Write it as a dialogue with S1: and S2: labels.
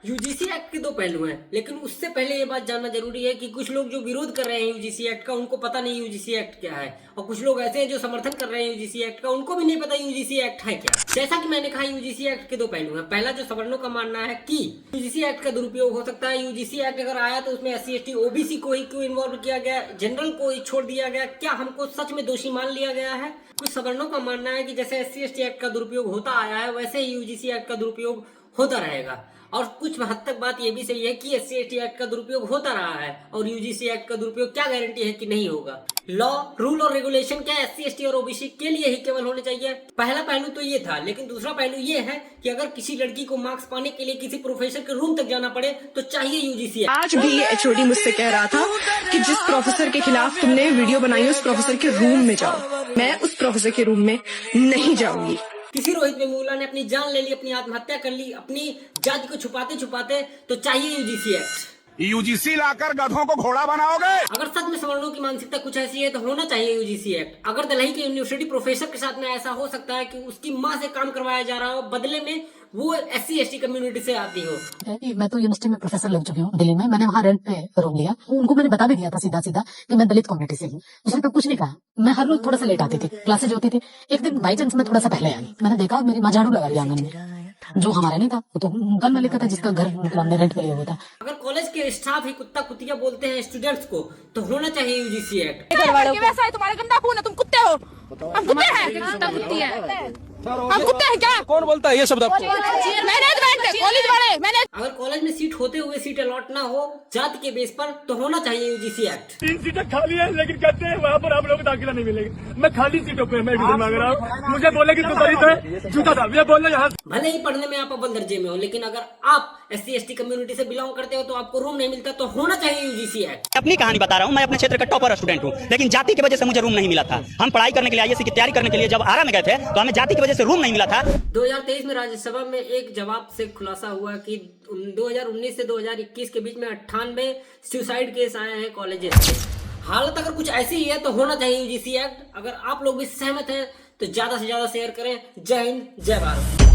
S1: UGC act के दो पहलू हैं, लेकिन उससे पहले ये बात जानना जरूरी है कि कुछ लोग जो विरोध कर रहे हैं यूजीसी एक्ट का, उनको पता नहीं यूजीसी एक्ट क्या है, और कुछ लोग ऐसे हैं जो समर्थन कर रहे हैं यूजीसी एक्ट का, उनको भी नहीं पता यूजीसी एक्ट है क्या। जैसा कि मैंने कहा, यूजीसी एक्ट के दो पहलू हैं। पहला, जो सवर्णों का मानना है कि यूजीसी एक्ट का दुरुपयोग हो सकता है। यूजीसी एक्ट अगर आया तो उसमें SC ST OBC को ही क्यों इन्वॉल्व किया गया, जनरल को ही छोड़ दिया गया, क्या हमको सच में दोषी मान लिया गया है। कुछ सवर्णों का मानना है कि जैसे SC ST एक्ट का दुरुपयोग होता आया है, वैसे ही यूजीसी एक्ट का दुरुपयोग होता रहेगा। और कुछ हद तक बात यह भी सही है कि SC ST एक्ट का दुरुपयोग होता रहा है, और यूजीसी एक्ट का दुरुपयोग क्या गारंटी है कि नहीं होगा। लॉ, रूल और रेगुलेशन क्या SC ST और OBC के लिए ही केवल होने चाहिए। पहला पहलू तो ये था, लेकिन दूसरा पहलू ये है कि अगर किसी लड़की को मार्क्स पाने के लिए किसी प्रोफेसर के रूम तक जाना पड़े तो चाहिए यूजीसी एक्ट।
S2: आज भी HOD मुझसे कह रहा था कि जिस प्रोफेसर के खिलाफ तुमने वीडियो बनाई है उस प्रोफेसर के रूम में जाओ। मैं उस प्रोफेसर के रूम में नहीं जाऊंगी।
S1: किसी रोहित वेमुला ने अपनी जान ले ली, अपनी आत्महत्या कर ली, अपनी जाति को छुपाते छुपाते, तो चाहिए यूजीसी एक्ट।
S3: यूजीसी लाकर गधों को घोड़ा बनाओगे।
S1: अगर सच में सवर्णों की मानसिकता कुछ ऐसी है तो होना चाहिए यूजीसी एक्ट। अगर दलही के यूनिवर्सिटी प्रोफेसर के साथ में ऐसा हो सकता है कि उसकी माँ से काम करवाया जा रहा हो, बदले में वो SC ST कम्युनिटी से आती हो।
S4: मैं तो यूनिवर्सिटी में प्रोफेसर लग चुकी हूँ दिल्ली में। मैंने वहाँ रेंट पे रूम लिया। उनको मैंने बता भी दिया था सीधा सीधा कि मैं दलित कम्युनिटी से हूँ। उसने तो कुछ नहीं कहा। मैं हर रोज थोड़ा सा लेट आती थी, क्लासेज होती थी। एक दिन बाई चांस मैं थोड़ा सा पहले आई, मैंने देखा मेरी माँ झाड़ू लगा रही आंगन में। जो हमारा नहीं था वो तो गन में लिखा था, जिसका घर मतलब हमने रेंट पे लिया हुआ था।
S1: अगर कॉलेज के स्टाफ ही कुत्ता कुतिया बोलते हैं स्टूडेंट्स को, तो होना चाहिए यूजीसी एक्ट।
S5: वैसा है तुम्हारा गंदा खून है, तुम कुत्ते हो। हम कुत्ते हैं, कुत्ता कुत्ती है। हम कुत्ते हैं क्या?
S6: कौन बोलता है ये शब्द आपको?
S5: मैनेजमेंट, कॉलेज वाले। मैंने
S1: अगर कॉलेज में सीट होते हुए सीट अलॉट ना हो जाति के बेस पर, तो होना चाहिए यूजीसी एक्ट।
S7: 3 सीटें खाली है, लेकिन कहते हैं वहाँ पर आप लोगों को दाखिला नहीं मिलेगा। मैं खाली सीटों पे मैं एडमिशन मांग रहा हूँ। मुझे बोले कि तू दलित है, झूठा था। ये बोल रहे यहाँ
S1: भले ही पढ़ने में आप अव्वल दर्जे में हो, लेकिन अगर आप SC ST कम्युनिटी से बिलोंग करते हो तो आपको रूम नहीं मिलता, तो होना चाहिए यूजीसी एक्ट।
S8: अपनी कहानी बता रहा हूँ। मैं अपने क्षेत्र का टॉपर स्टूडेंट हूँ, लेकिन जाति की वजह से मुझे रूम नहीं मिला था। हम पढ़ाई करने के लिए IAS की तैयारी करने के लिए जब आरा में गए थे तो हमें जाति की वजह से रूम नहीं मिला था।
S1: 2023 में राज्यसभा में एक जवाब से खुलासा हुआ कि 2019 से 2021 के बीच में 98 सुसाइड केस आए हैं कॉलेजेस से। हालत अगर कुछ ऐसी ही है तो होना चाहिए यूजीसी एक्ट। अगर आप लोग भी सहमत हैं तो ज्यादा से ज्यादा शेयर करें। जय हिंद, जय भारत।